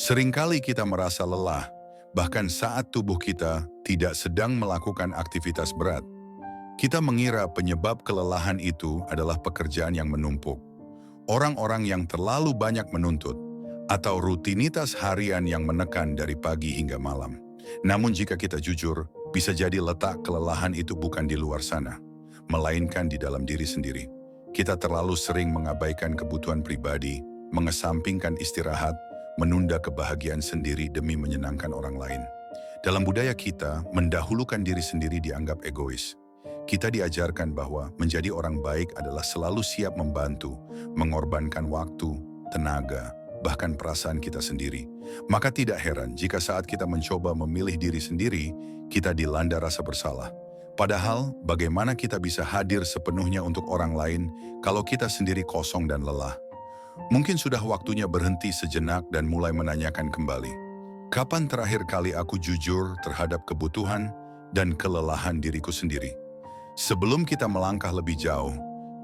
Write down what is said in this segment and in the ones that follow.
Seringkali kita merasa lelah, bahkan saat tubuh kita tidak sedang melakukan aktivitas berat. Kita mengira penyebab kelelahan itu adalah pekerjaan yang menumpuk, orang-orang yang terlalu banyak menuntut, atau rutinitas harian yang menekan dari pagi hingga malam. Namun jika kita jujur, bisa jadi letak kelelahan itu bukan di luar sana, melainkan di dalam diri sendiri. Kita terlalu sering mengabaikan kebutuhan pribadi, mengesampingkan istirahat, menunda kebahagiaan sendiri demi menyenangkan orang lain. Dalam budaya kita, mendahulukan diri sendiri dianggap egois. Kita diajarkan bahwa menjadi orang baik adalah selalu siap membantu, mengorbankan waktu, tenaga, bahkan perasaan kita sendiri. Maka tidak heran jika saat kita mencoba memilih diri sendiri, kita dilanda rasa bersalah. Padahal, bagaimana kita bisa hadir sepenuhnya untuk orang lain kalau kita sendiri kosong dan lelah? Mungkin sudah waktunya berhenti sejenak dan mulai menanyakan kembali. Kapan terakhir kali aku jujur terhadap kebutuhan dan kelelahan diriku sendiri? Sebelum kita melangkah lebih jauh,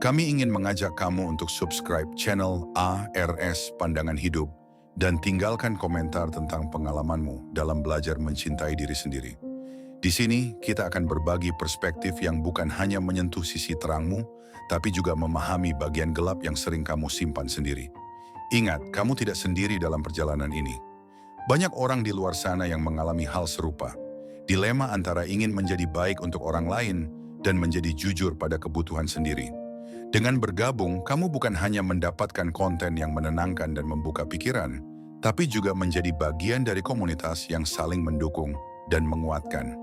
kami ingin mengajak kamu untuk subscribe channel ARS Pandangan Hidup dan tinggalkan komentar tentang pengalamanmu dalam belajar mencintai diri sendiri. Di sini, kita akan berbagi perspektif yang bukan hanya menyentuh sisi terangmu, tapi juga memahami bagian gelap yang sering kamu simpan sendiri. Ingat, kamu tidak sendiri dalam perjalanan ini. Banyak orang di luar sana yang mengalami hal serupa. Dilema antara ingin menjadi baik untuk orang lain dan menjadi jujur pada kebutuhan sendiri. Dengan bergabung, kamu bukan hanya mendapatkan konten yang menenangkan dan membuka pikiran, tapi juga menjadi bagian dari komunitas yang saling mendukung dan menguatkan.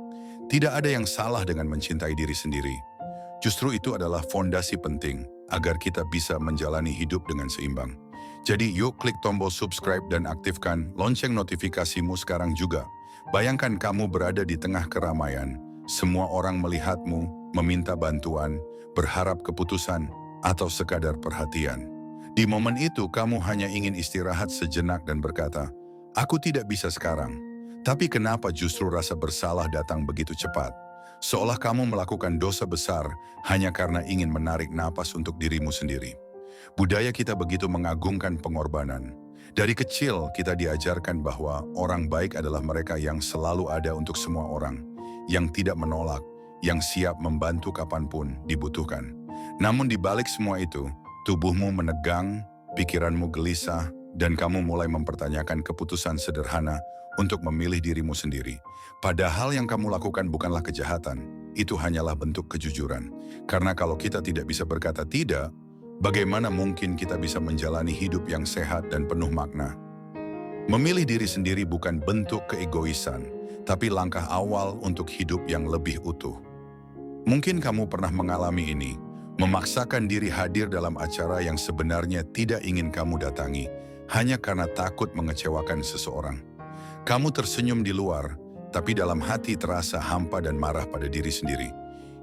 Tidak ada yang salah dengan mencintai diri sendiri. Justru itu adalah fondasi penting agar kita bisa menjalani hidup dengan seimbang. Jadi yuk klik tombol subscribe dan aktifkan lonceng notifikasimu sekarang juga. Bayangkan kamu berada di tengah keramaian. Semua orang melihatmu, meminta bantuan, berharap keputusan, atau sekadar perhatian. Di momen itu kamu hanya ingin istirahat sejenak dan berkata, "Aku tidak bisa sekarang." Tapi kenapa justru rasa bersalah datang begitu cepat? Seolah kamu melakukan dosa besar hanya karena ingin menarik napas untuk dirimu sendiri. Budaya kita begitu mengagungkan pengorbanan. Dari kecil kita diajarkan bahwa orang baik adalah mereka yang selalu ada untuk semua orang, yang tidak menolak, yang siap membantu kapanpun dibutuhkan. Namun di balik semua itu, tubuhmu menegang, pikiranmu gelisah, dan kamu mulai mempertanyakan keputusan sederhana untuk memilih dirimu sendiri. Padahal yang kamu lakukan bukanlah kejahatan, itu hanyalah bentuk kejujuran. Karena kalau kita tidak bisa berkata tidak, bagaimana mungkin kita bisa menjalani hidup yang sehat dan penuh makna? Memilih diri sendiri bukan bentuk keegoisan, tapi langkah awal untuk hidup yang lebih utuh. Mungkin kamu pernah mengalami ini, memaksakan diri hadir dalam acara yang sebenarnya tidak ingin kamu datangi, hanya karena takut mengecewakan seseorang. Kamu tersenyum di luar, tapi dalam hati terasa hampa dan marah pada diri sendiri.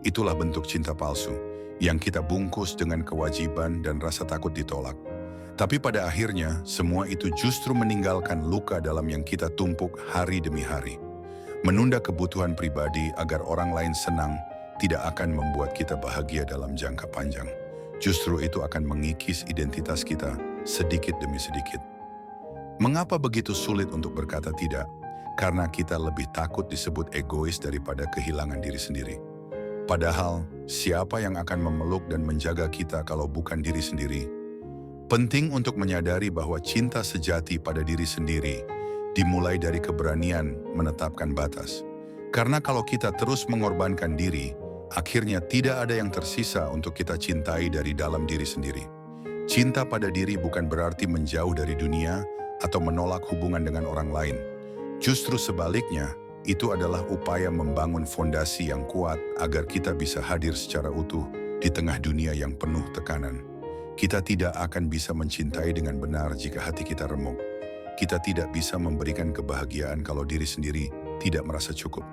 Itulah bentuk cinta palsu, yang kita bungkus dengan kewajiban dan rasa takut ditolak. Tapi pada akhirnya, semua itu justru meninggalkan luka dalam yang kita tumpuk hari demi hari. Menunda kebutuhan pribadi agar orang lain senang, tidak akan membuat kita bahagia dalam jangka panjang. Justru itu akan mengikis identitas kita sedikit demi sedikit. Mengapa begitu sulit untuk berkata tidak? Karena kita lebih takut disebut egois daripada kehilangan diri sendiri. Padahal, siapa yang akan memeluk dan menjaga kita kalau bukan diri sendiri? Penting untuk menyadari bahwa cinta sejati pada diri sendiri dimulai dari keberanian menetapkan batas. Karena kalau kita terus mengorbankan diri, akhirnya tidak ada yang tersisa untuk kita cintai dari dalam diri sendiri. Cinta pada diri bukan berarti menjauh dari dunia atau menolak hubungan dengan orang lain. Justru sebaliknya, itu adalah upaya membangun fondasi yang kuat agar kita bisa hadir secara utuh di tengah dunia yang penuh tekanan. Kita tidak akan bisa mencintai dengan benar jika hati kita remuk. Kita tidak bisa memberikan kebahagiaan kalau diri sendiri tidak merasa cukup.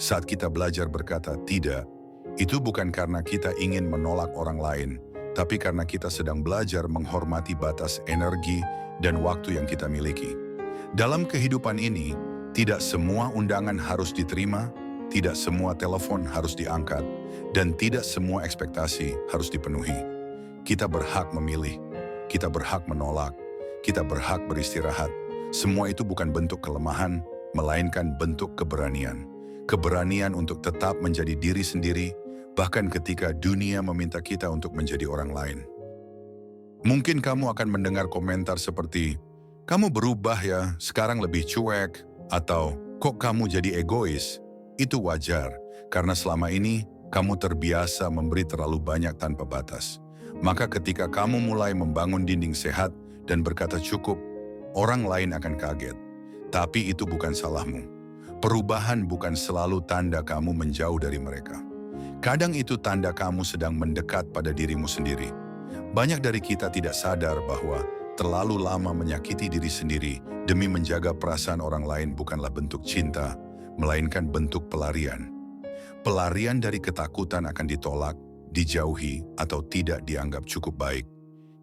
Saat kita belajar berkata tidak, itu bukan karena kita ingin menolak orang lain, tapi karena kita sedang belajar menghormati batas energi dan waktu yang kita miliki. Dalam kehidupan ini, tidak semua undangan harus diterima, tidak semua telepon harus diangkat, dan tidak semua ekspektasi harus dipenuhi. Kita berhak memilih, kita berhak menolak, kita berhak beristirahat, Semua itu bukan bentuk kelemahan, melainkan bentuk keberanian. Keberanian untuk tetap menjadi diri sendiri, bahkan ketika dunia meminta kita untuk menjadi orang lain. Mungkin kamu akan mendengar komentar seperti, "Kamu berubah ya, sekarang lebih cuek," atau "Kok kamu jadi egois?" Itu wajar, karena selama ini kamu terbiasa memberi terlalu banyak tanpa batas. Maka ketika kamu mulai membangun dinding sehat dan berkata cukup, orang lain akan kaget. Tapi itu bukan salahmu. Perubahan bukan selalu tanda kamu menjauh dari mereka. Kadang itu tanda kamu sedang mendekat pada dirimu sendiri. Banyak dari kita tidak sadar bahwa terlalu lama menyakiti diri sendiri demi menjaga perasaan orang lain bukanlah bentuk cinta, melainkan bentuk pelarian. Pelarian dari ketakutan akan ditolak, dijauhi, atau tidak dianggap cukup baik.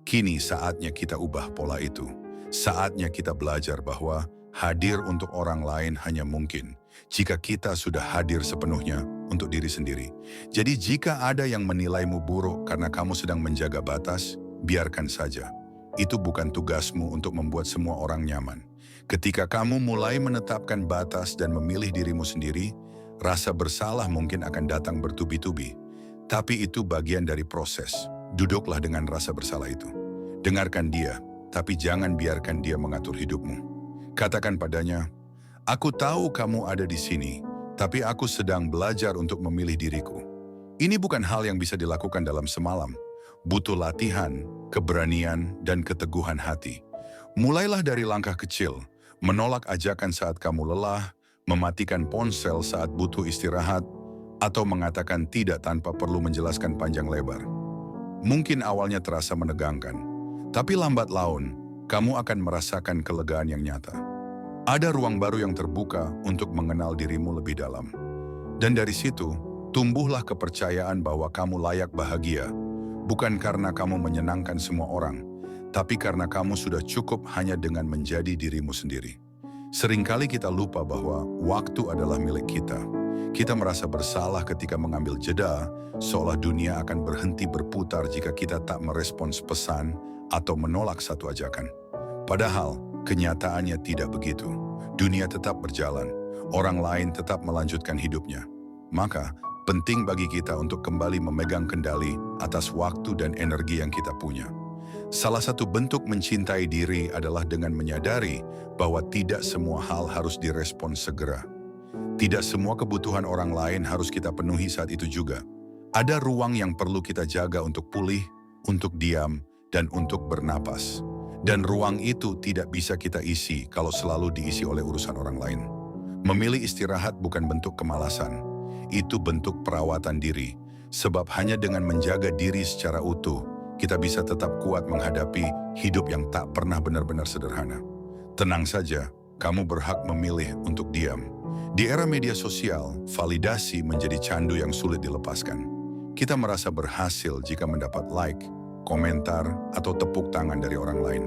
Kini saatnya kita ubah pola itu. Saatnya kita belajar bahwa hadir untuk orang lain hanya mungkin jika kita sudah hadir sepenuhnya untuk diri sendiri. Jadi jika ada yang menilaimu buruk karena kamu sedang menjaga batas, biarkan saja. Itu bukan tugasmu untuk membuat semua orang nyaman. Ketika kamu mulai menetapkan batas dan memilih dirimu sendiri, rasa bersalah mungkin akan datang bertubi-tubi. Tapi itu bagian dari proses. Duduklah dengan rasa bersalah itu. Dengarkan dia, tapi jangan biarkan dia mengatur hidupmu. Katakan padanya, "Aku tahu kamu ada di sini, tapi aku sedang belajar untuk memilih diriku." Ini bukan hal yang bisa dilakukan dalam semalam. Butuh latihan, keberanian, dan keteguhan hati. Mulailah dari langkah kecil, menolak ajakan saat kamu lelah, mematikan ponsel saat butuh istirahat, atau mengatakan tidak tanpa perlu menjelaskan panjang lebar. Mungkin awalnya terasa menegangkan, tapi lambat laun, kamu akan merasakan kelegaan yang nyata. Ada ruang baru yang terbuka untuk mengenal dirimu lebih dalam. Dan dari situ, tumbuhlah kepercayaan bahwa kamu layak bahagia, bukan karena kamu menyenangkan semua orang, tapi karena kamu sudah cukup hanya dengan menjadi dirimu sendiri. Seringkali kita lupa bahwa waktu adalah milik kita. Kita merasa bersalah ketika mengambil jeda, seolah dunia akan berhenti berputar jika kita tak merespons pesan atau menolak satu ajakan. Padahal, kenyataannya tidak begitu. Dunia tetap berjalan, orang lain tetap melanjutkan hidupnya. Maka, penting bagi kita untuk kembali memegang kendali atas waktu dan energi yang kita punya. Salah satu bentuk mencintai diri adalah dengan menyadari bahwa tidak semua hal harus direspons segera. Tidak semua kebutuhan orang lain harus kita penuhi saat itu juga. Ada ruang yang perlu kita jaga untuk pulih, untuk diam, dan untuk bernapas. Dan ruang itu tidak bisa kita isi kalau selalu diisi oleh urusan orang lain. Memilih istirahat bukan bentuk kemalasan. Itu bentuk perawatan diri. Sebab hanya dengan menjaga diri secara utuh, kita bisa tetap kuat menghadapi hidup yang tak pernah benar-benar sederhana. Tenang saja, kamu berhak memilih untuk diam. Di era media sosial, validasi menjadi candu yang sulit dilepaskan. Kita merasa berhasil jika mendapat like, komentar, atau tepuk tangan dari orang lain.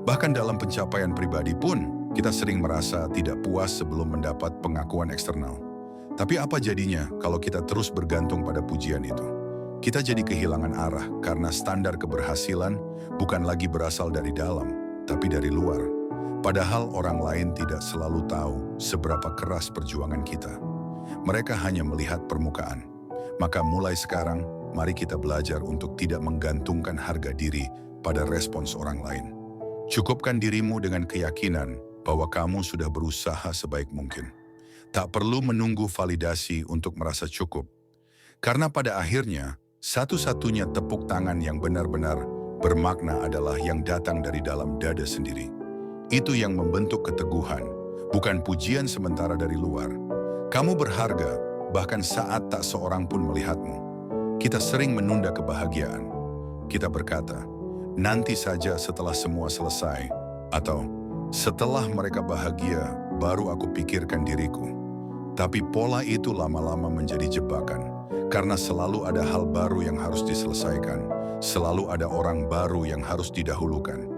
Bahkan dalam pencapaian pribadi pun, kita sering merasa tidak puas sebelum mendapat pengakuan eksternal. Tapi apa jadinya kalau kita terus bergantung pada pujian itu? Kita jadi kehilangan arah karena standar keberhasilan bukan lagi berasal dari dalam, tapi dari luar. Padahal orang lain tidak selalu tahu seberapa keras perjuangan kita. Mereka hanya melihat permukaan. Maka mulai sekarang, mari kita belajar untuk tidak menggantungkan harga diri pada respons orang lain. Cukupkan dirimu dengan keyakinan bahwa kamu sudah berusaha sebaik mungkin. Tak perlu menunggu validasi untuk merasa cukup. Karena pada akhirnya, satu-satunya tepuk tangan yang benar-benar bermakna adalah yang datang dari dalam dada sendiri. Itu yang membentuk keteguhan, bukan pujian sementara dari luar. Kamu berharga, bahkan saat tak seorang pun melihatmu. Kita sering menunda kebahagiaan. Kita berkata, nanti saja setelah semua selesai, atau setelah mereka bahagia, baru aku pikirkan diriku. Tapi pola itu lama-lama menjadi jebakan, karena selalu ada hal baru yang harus diselesaikan, selalu ada orang baru yang harus didahulukan.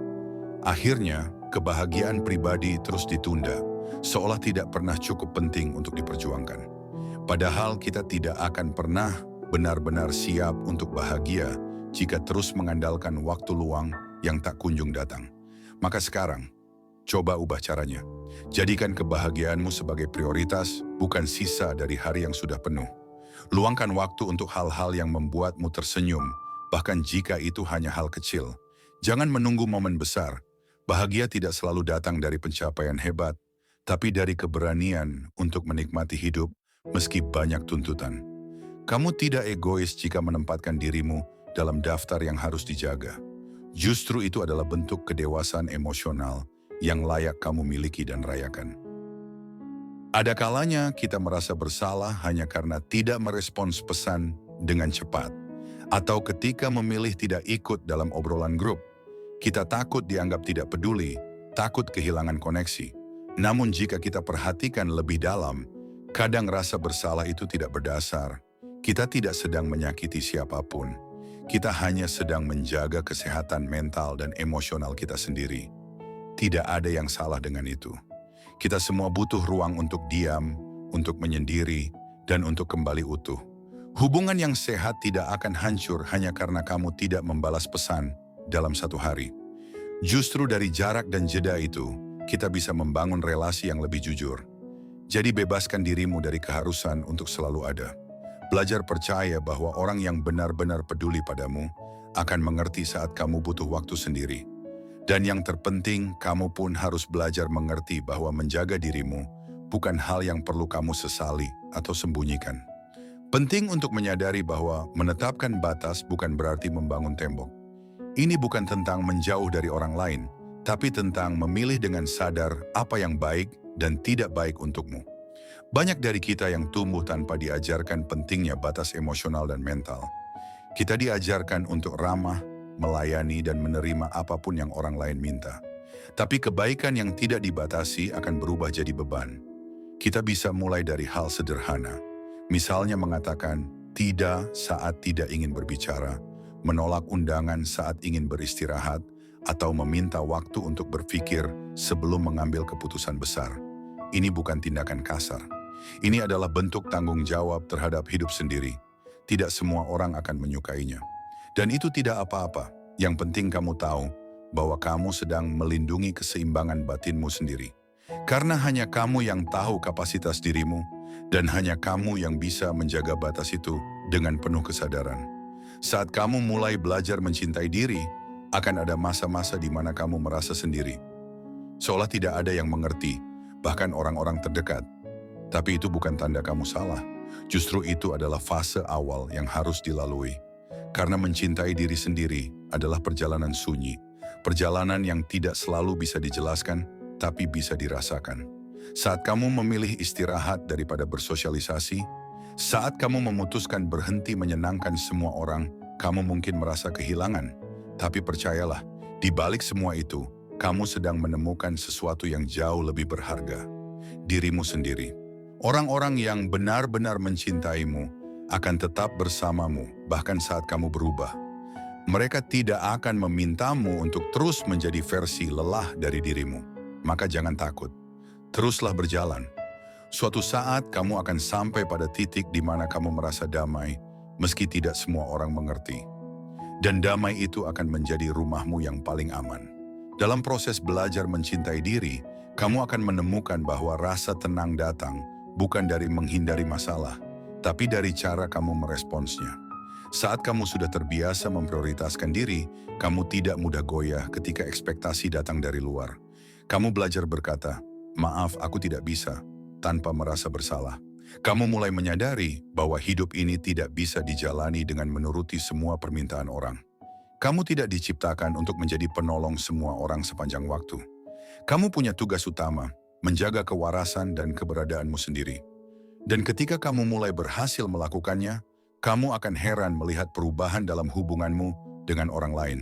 Akhirnya, kebahagiaan pribadi terus ditunda, seolah tidak pernah cukup penting untuk diperjuangkan. Padahal kita tidak akan pernah benar-benar siap untuk bahagia jika terus mengandalkan waktu luang yang tak kunjung datang. Maka sekarang, Coba ubah caranya. Jadikan kebahagiaanmu sebagai prioritas, bukan sisa dari hari yang sudah penuh. Luangkan waktu untuk hal-hal yang membuatmu tersenyum, bahkan jika itu hanya hal kecil. Jangan menunggu momen besar. Bahagia tidak selalu datang dari pencapaian hebat, tapi dari keberanian untuk menikmati hidup meski banyak tuntutan. Kamu tidak egois jika menempatkan dirimu dalam daftar yang harus dijaga. Justru itu adalah bentuk kedewasaan emosional yang layak kamu miliki dan rayakan. Ada kalanya kita merasa bersalah hanya karena tidak merespons pesan dengan cepat. Atau ketika memilih tidak ikut dalam obrolan grup, kita takut dianggap tidak peduli, takut kehilangan koneksi. Namun jika kita perhatikan lebih dalam, kadang rasa bersalah itu tidak berdasar. Kita tidak sedang menyakiti siapapun. Kita hanya sedang menjaga kesehatan mental dan emosional kita sendiri. Tidak ada yang salah dengan itu. Kita semua butuh ruang untuk diam, untuk menyendiri, dan untuk kembali utuh. Hubungan yang sehat tidak akan hancur hanya karena kamu tidak membalas pesan dalam satu hari. Justru dari jarak dan jeda itu, kita bisa membangun relasi yang lebih jujur. Jadi bebaskan dirimu dari keharusan untuk selalu ada. Belajar percaya bahwa orang yang benar-benar peduli padamu akan mengerti saat kamu butuh waktu sendiri. Dan yang terpenting, kamu pun harus belajar mengerti bahwa menjaga dirimu bukan hal yang perlu kamu sesali atau sembunyikan. Penting untuk menyadari bahwa menetapkan batas bukan berarti membangun tembok. Ini bukan tentang menjauh dari orang lain, tapi tentang memilih dengan sadar apa yang baik dan tidak baik untukmu. Banyak dari kita yang tumbuh tanpa diajarkan pentingnya batas emosional dan mental. Kita diajarkan untuk ramah, melayani, dan menerima apapun yang orang lain minta. Tapi kebaikan yang tidak dibatasi akan berubah jadi beban. Kita bisa mulai dari hal sederhana. Misalnya mengatakan tidak saat tidak ingin berbicara, menolak undangan saat ingin beristirahat, atau meminta waktu untuk berpikir sebelum mengambil keputusan besar. Ini bukan tindakan kasar. Ini adalah bentuk tanggung jawab terhadap hidup sendiri. Tidak semua orang akan menyukainya. Dan itu tidak apa-apa. Yang penting kamu tahu bahwa kamu sedang melindungi keseimbangan batinmu sendiri. Karena hanya kamu yang tahu kapasitas dirimu, dan hanya kamu yang bisa menjaga batas itu dengan penuh kesadaran. Saat kamu mulai belajar mencintai diri, akan ada masa-masa di mana kamu merasa sendiri. Seolah tidak ada yang mengerti, bahkan orang-orang terdekat. Tapi itu bukan tanda kamu salah. Justru itu adalah fase awal yang harus dilalui. Karena mencintai diri sendiri adalah perjalanan sunyi. Perjalanan yang tidak selalu bisa dijelaskan, tapi bisa dirasakan. Saat kamu memilih istirahat daripada bersosialisasi, saat kamu memutuskan berhenti menyenangkan semua orang, kamu mungkin merasa kehilangan. Tapi percayalah, di balik semua itu, kamu sedang menemukan sesuatu yang jauh lebih berharga. Dirimu sendiri. Orang-orang yang benar-benar mencintaimu akan tetap bersamamu bahkan saat kamu berubah. Mereka tidak akan memintamu untuk terus menjadi versi lelah dari dirimu. Maka jangan takut. Teruslah berjalan. Suatu saat kamu akan sampai pada titik di mana kamu merasa damai, meski tidak semua orang mengerti. Dan damai itu akan menjadi rumahmu yang paling aman. Dalam proses belajar mencintai diri, kamu akan menemukan bahwa rasa tenang datang bukan dari menghindari masalah, tapi dari cara kamu meresponsnya. Saat kamu sudah terbiasa memprioritaskan diri, kamu tidak mudah goyah ketika ekspektasi datang dari luar. Kamu belajar berkata, "Maaf, aku tidak bisa," tanpa merasa bersalah. Kamu mulai menyadari bahwa hidup ini tidak bisa dijalani dengan menuruti semua permintaan orang. Kamu tidak diciptakan untuk menjadi penolong semua orang sepanjang waktu. Kamu punya tugas utama, menjaga kewarasan dan keberadaanmu sendiri. Dan ketika kamu mulai berhasil melakukannya, kamu akan heran melihat perubahan dalam hubunganmu dengan orang lain.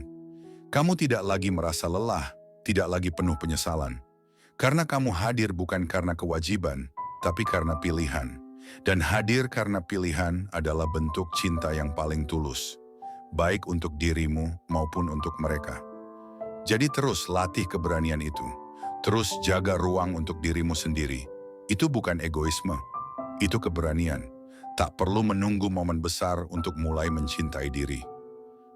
Kamu tidak lagi merasa lelah, tidak lagi penuh penyesalan. Karena kamu hadir bukan karena kewajiban, tapi karena pilihan. Dan hadir karena pilihan adalah bentuk cinta yang paling tulus, baik untuk dirimu maupun untuk mereka. Jadi terus latih keberanian itu. Terus jaga ruang untuk dirimu sendiri. Itu bukan egoisme, itu keberanian. Tak perlu menunggu momen besar untuk mulai mencintai diri.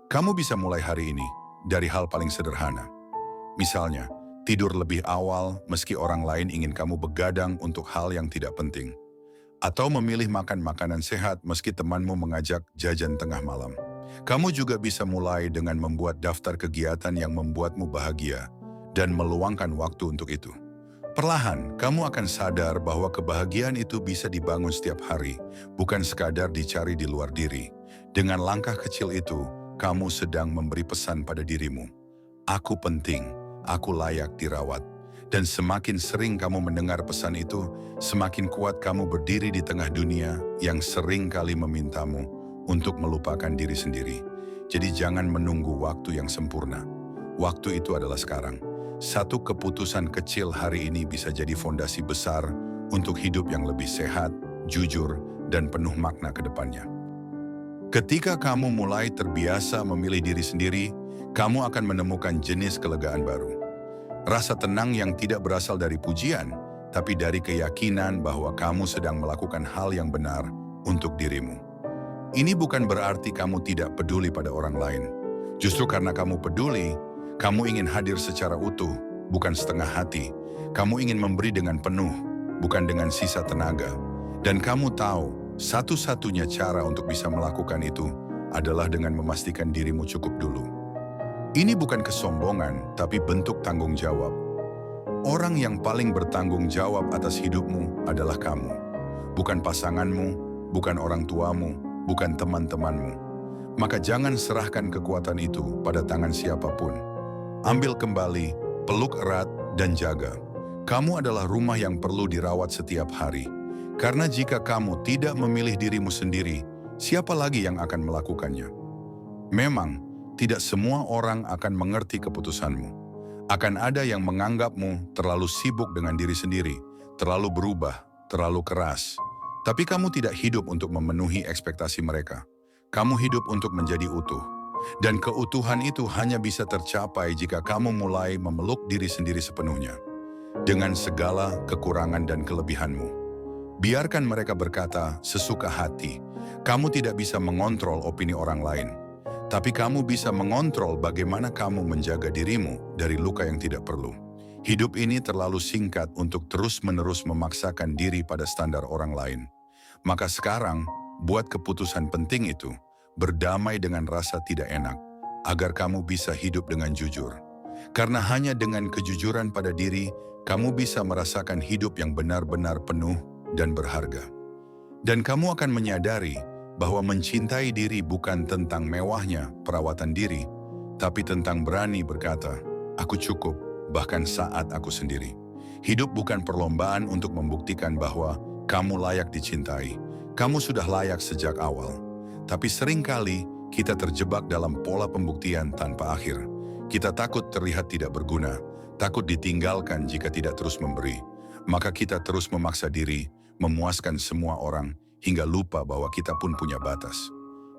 Kamu bisa mulai hari ini dari hal paling sederhana. Misalnya, tidur lebih awal meski orang lain ingin kamu begadang untuk hal yang tidak penting, atau memilih makan makanan sehat meski temanmu mengajak jajan tengah malam. Kamu juga bisa mulai dengan membuat daftar kegiatan yang membuatmu bahagia dan meluangkan waktu untuk itu. Perlahan, kamu akan sadar bahwa kebahagiaan itu bisa dibangun setiap hari, bukan sekadar dicari di luar diri. Dengan langkah kecil itu, kamu sedang memberi pesan pada dirimu. Aku penting, aku layak dirawat. Dan semakin sering kamu mendengar pesan itu, semakin kuat kamu berdiri di tengah dunia yang sering kali memintamu untuk melupakan diri sendiri. Jadi jangan menunggu waktu yang sempurna. Waktu itu adalah sekarang. Satu keputusan kecil hari ini bisa jadi fondasi besar untuk hidup yang lebih sehat, jujur, dan penuh makna ke depannya. Ketika kamu mulai terbiasa memilih diri sendiri, kamu akan menemukan jenis kelegaan baru. Rasa tenang yang tidak berasal dari pujian, tapi dari keyakinan bahwa kamu sedang melakukan hal yang benar untuk dirimu. Ini bukan berarti kamu tidak peduli pada orang lain. Justru karena kamu peduli, kamu ingin hadir secara utuh, bukan setengah hati. Kamu ingin memberi dengan penuh, bukan dengan sisa tenaga. Dan kamu tahu, satu-satunya cara untuk bisa melakukan itu adalah dengan memastikan dirimu cukup dulu. Ini bukan kesombongan, tapi bentuk tanggung jawab. Orang yang paling bertanggung jawab atas hidupmu adalah kamu. Bukan pasanganmu, bukan orang tuamu, bukan teman-temanmu. Maka jangan serahkan kekuatan itu pada tangan siapapun. Ambil kembali, peluk erat, dan jaga. Kamu adalah rumah yang perlu dirawat setiap hari. Karena jika kamu tidak memilih dirimu sendiri, siapa lagi yang akan melakukannya? Memang, tidak semua orang akan mengerti keputusanmu. Akan ada yang menganggapmu terlalu sibuk dengan diri sendiri, terlalu berubah, terlalu keras. Tapi kamu tidak hidup untuk memenuhi ekspektasi mereka. Kamu hidup untuk menjadi utuh. Dan keutuhan itu hanya bisa tercapai jika kamu mulai memeluk diri sendiri sepenuhnya. Dengan segala kekurangan dan kelebihanmu. Biarkan mereka berkata sesuka hati. Kamu tidak bisa mengontrol opini orang lain. Tapi kamu bisa mengontrol bagaimana kamu menjaga dirimu dari luka yang tidak perlu. Hidup ini terlalu singkat untuk terus-menerus memaksakan diri pada standar orang lain. Maka sekarang, buat keputusan penting itu. Berdamai dengan rasa tidak enak, agar kamu bisa hidup dengan jujur. Karena hanya dengan kejujuran pada diri, kamu bisa merasakan hidup yang benar-benar penuh dan berharga. Dan kamu akan menyadari bahwa mencintai diri bukan tentang mewahnya perawatan diri, tapi tentang berani berkata, aku cukup, bahkan saat aku sendiri. Hidup bukan perlombaan untuk membuktikan bahwa kamu layak dicintai. Kamu sudah layak sejak awal. Tapi seringkali kita terjebak dalam pola pembuktian tanpa akhir. Kita takut terlihat tidak berguna, takut ditinggalkan jika tidak terus memberi. Maka kita terus memaksa diri, memuaskan semua orang, hingga lupa bahwa kita pun punya batas.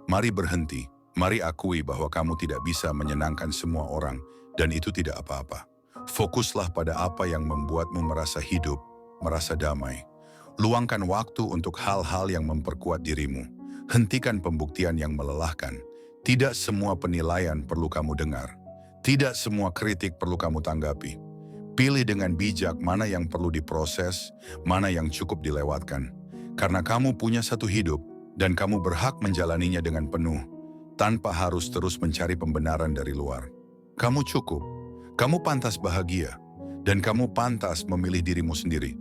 Mari berhenti, mari akui bahwa kamu tidak bisa menyenangkan semua orang, dan itu tidak apa-apa. Fokuslah pada apa yang membuatmu merasa hidup, merasa damai. Luangkan waktu untuk hal-hal yang memperkuat dirimu. Hentikan pembuktian yang melelahkan. Tidak semua penilaian perlu kamu dengar. Tidak semua kritik perlu kamu tanggapi. Pilih dengan bijak mana yang perlu diproses, mana yang cukup dilewatkan. Karena kamu punya satu hidup, dan kamu berhak menjalaninya dengan penuh, tanpa harus terus mencari pembenaran dari luar. Kamu cukup, kamu pantas bahagia, dan kamu pantas memilih dirimu sendiri.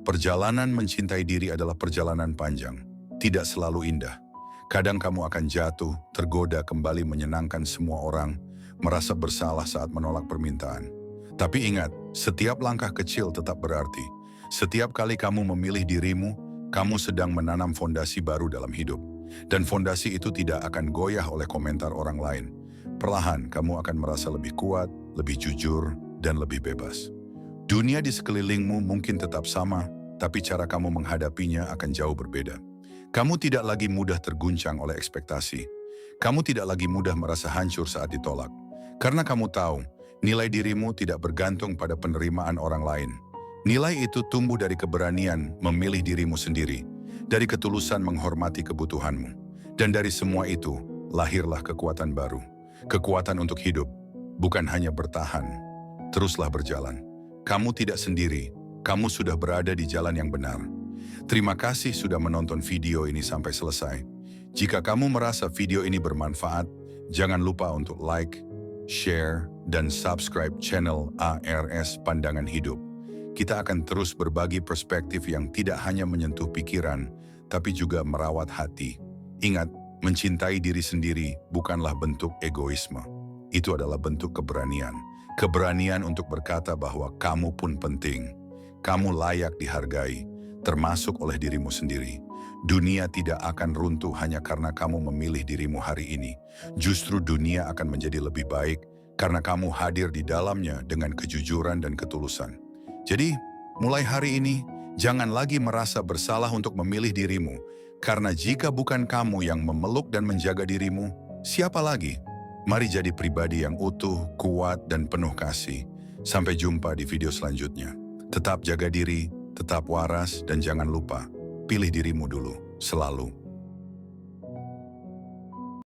Perjalanan mencintai diri adalah perjalanan panjang. Tidak selalu indah. Kadang kamu akan jatuh, tergoda kembali menyenangkan semua orang, merasa bersalah saat menolak permintaan. Tapi ingat, setiap langkah kecil tetap berarti. Setiap kali kamu memilih dirimu, kamu sedang menanam fondasi baru dalam hidup. Dan fondasi itu tidak akan goyah oleh komentar orang lain. Perlahan, kamu akan merasa lebih kuat, lebih jujur, dan lebih bebas. Dunia di sekelilingmu mungkin tetap sama, tapi cara kamu menghadapinya akan jauh berbeda. Kamu tidak lagi mudah terguncang oleh ekspektasi. Kamu tidak lagi mudah merasa hancur saat ditolak. Karena kamu tahu, nilai dirimu tidak bergantung pada penerimaan orang lain. Nilai itu tumbuh dari keberanian memilih dirimu sendiri, dari ketulusan menghormati kebutuhanmu. Dan dari semua itu, lahirlah kekuatan baru. Kekuatan untuk hidup, bukan hanya bertahan, teruslah berjalan. Kamu tidak sendiri, kamu sudah berada di jalan yang benar. Terima kasih sudah menonton video ini sampai selesai. Jika kamu merasa video ini bermanfaat, jangan lupa untuk like, share, dan subscribe channel ARS Pandangan Hidup. Kita akan terus berbagi perspektif yang tidak hanya menyentuh pikiran, tapi juga merawat hati. Ingat, mencintai diri sendiri bukanlah bentuk egoisme. Itu adalah bentuk keberanian. Keberanian untuk berkata bahwa kamu pun penting. Kamu layak dihargai, termasuk oleh dirimu sendiri. Dunia tidak akan runtuh hanya karena kamu memilih dirimu hari ini. Justru dunia akan menjadi lebih baik karena kamu hadir di dalamnya dengan kejujuran dan ketulusan. Jadi, mulai hari ini, jangan lagi merasa bersalah untuk memilih dirimu. Karena jika bukan kamu yang memeluk dan menjaga dirimu, siapa lagi? Mari jadi pribadi yang utuh, kuat, dan penuh kasih. Sampai jumpa di video selanjutnya. Tetap jaga diri, tetap waras, dan jangan lupa, pilih dirimu dulu, selalu.